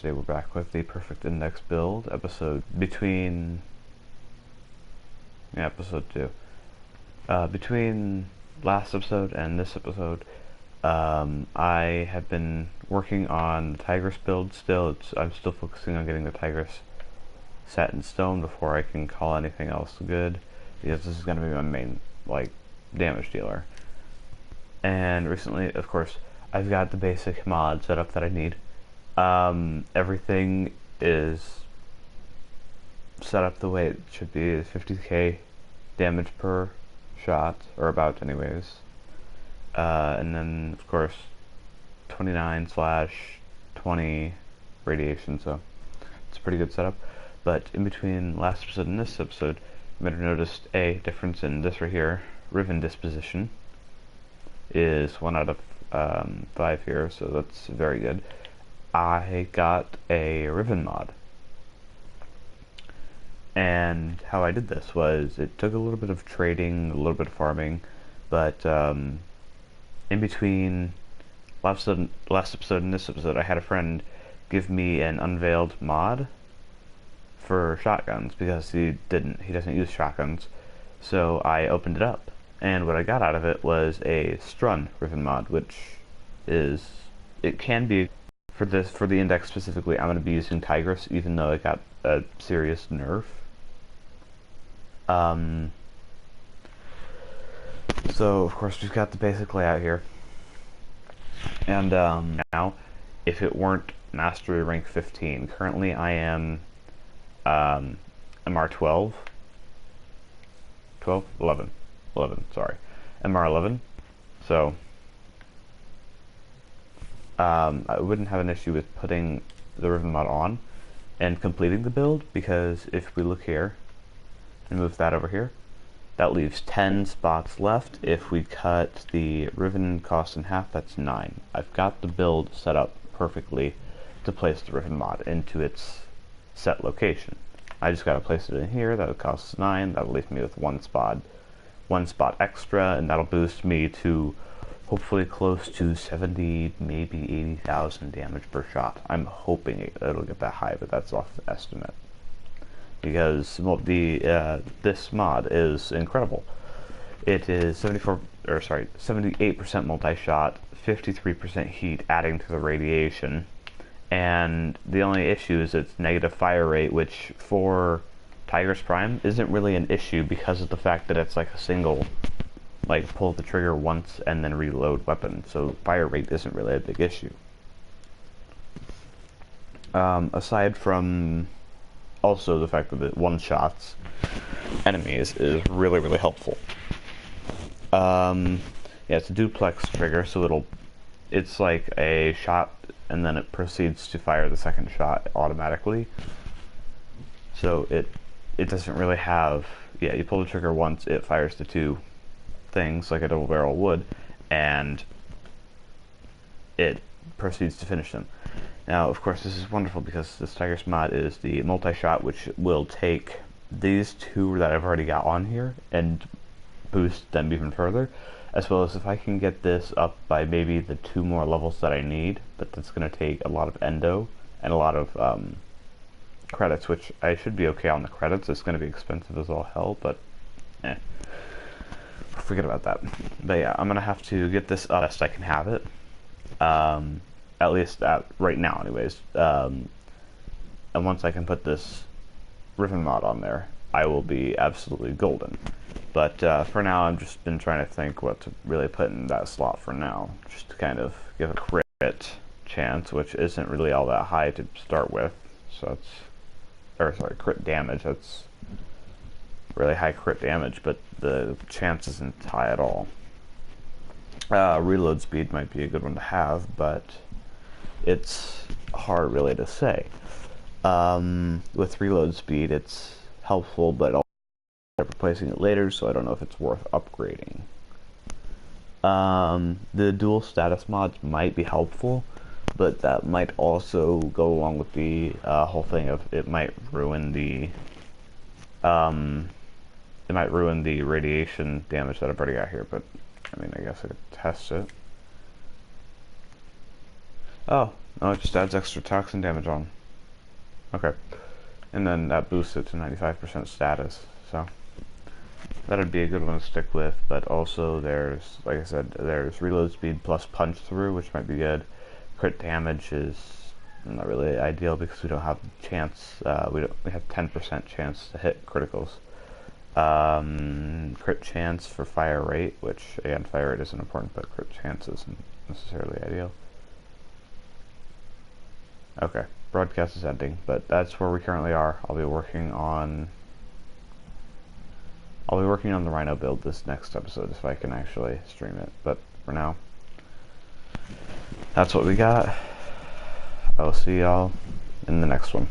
today we're back with the Perfect Index build episode episode 2. Between last episode and this episode, I have been working on the Tigress build still. I'm still focusing on getting the Tigress set in stone before I can call anything else good, because this is going to be my main, damage dealer. And recently, of course, I've got the basic mod setup that I need. Everything is set up the way it should be. 50k damage per shot, or about anyways. And then, of course, 29/20 radiation, so it's a pretty good setup. But in between last episode and this episode, you might have noticed a difference in this right here. Riven disposition is 1 out of 5 here, so that's very good. I got a Riven mod. And how I did this was, it took a little bit of trading, a little bit of farming, but in between last episode and this episode, I had a friend give me an unveiled mod for shotguns, because he doesn't use shotguns. So I opened it up, and what I got out of it was a Strun Riven mod, which is, it can be, for the index specifically, I'm going to be using Tigress, even though it got a serious nerf. So of course we've got the basic layout here, and now, if it weren't Mastery rank 15, currently I am MR 11, sorry, MR 11. So I wouldn't have an issue with putting the Riven mod on and completing the build, because if we look here and move that over here, that leaves 10 spots left. If we cut the Riven cost in half, that's 9. I've got the build set up perfectly to place the Riven mod into its set location. I just gotta place it in here. That costs 9. That'll leave me with one spot extra, and that'll boost me to hopefully close to 70, maybe 80,000 damage per shot. I'm hoping it'll get that high, but that's off the estimate, because this mod is incredible. It is 78% multi-shot, 53% heat, adding to the radiation, and the only issue is its negative fire rate, which for Tigress Prime isn't really an issue because of the fact that it's like a single, pull the trigger once and then reload weapon, so fire rate isn't really a big issue. Aside from also the fact that it one-shots enemies is really, really helpful. Yeah, it's a duplex trigger, so it's like a shot, and then it proceeds to fire the second shot automatically. So it doesn't really have, you pull the trigger once, it fires the two things like a double barrel would, and it proceeds to finish them. Now, of course, this is wonderful because this Tigress mod is the multi-shot, which will take these two that I've already got on here and boost them even further, as well as if I can get this up by maybe the 2 more levels that I need, but that's going to take a lot of endo and a lot of credits, which I should be okay on the credits. It's going to be expensive as all hell, but forget about that. But yeah, I'm going to have to get this up best I can have it. At least right now anyways, and once I can put this Riven mod on there, I will be absolutely golden. But for now, I've just been trying to think what to really put in that slot for now, just to kind of give a crit chance, which isn't really all that high to start with. So crit damage, that's really high crit damage, but the chance isn't high at all. Reload speed might be a good one to have, but it's hard really to say. With reload speed, it's helpful, but I'll end up replacing it later, so I don't know if it's worth upgrading. The dual status mods might be helpful, but that might also go along with the whole thing of it might ruin the radiation damage that I've already got here. But I mean, I guess I could test it. Oh, Oh, it just adds extra toxin damage on. Okay. And then that boosts it to 95% status, so that'd be a good one to stick with, but also there's, like I said, there's reload speed plus punch through, which might be good. Crit damage is not really ideal because we don't have the chance, we have 10% chance to hit criticals. Crit chance for fire rate, which again, fire rate isn't important, but crit chance isn't necessarily ideal. Okay, broadcast is ending, but that's where we currently are. I'll be working on the Rhino build this next episode if I can actually stream it, but for now, that's what we got. I'll see y'all in the next one.